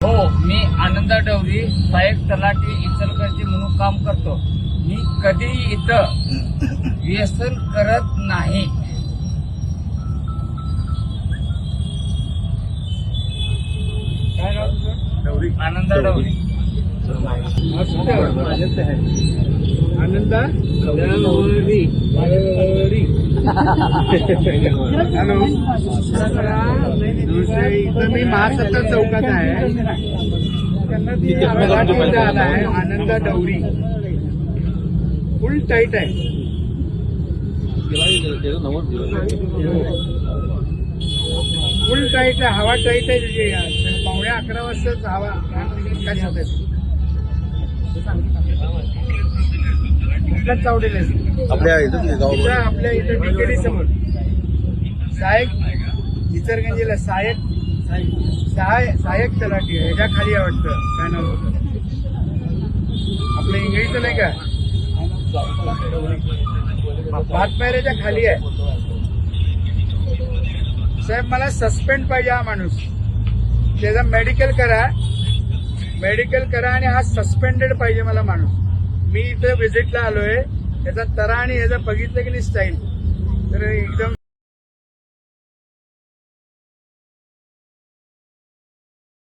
हो, मी आनंद डवरी, सहाय्यक तलाठी इचलकरंजी म्हणून काम करतो. मी कधीही इथं व्यसन करत नाही. काय नाव तुझं? डवरी. आनंद डवरी. आनंद डवरी. हॅलो, इथं मी महासत्ता चौकात आहे. त्यांना आला आहे आनंद डवरी. फुल टाईट आहे. फुल टाईट आहे. हवा टाईट आहे. 11:15 वाजताच हवा काय सांगताय चावडेल आपल्या इथं आपल्या इथं टिकेडी समोर सहाय्यक इचलकरंजीला सहाय्यक तलाठी ह्याच्या खाली आवडतं. काय नाव आपलं इंग्रजीचं नाही का भातपायऱ्याच्या खाली आहे. साहेब मला सस्पेंड पाहिजे हा माणूस. त्याचा मेडिकल करा आणि हा सस्पेंडेड पाहिजे मला माणूस. मी इथं व्हिजिटला आलोय. त्याचा तरा आणि ह्याचं बघितलं की नाही स्टाईल तर एकदम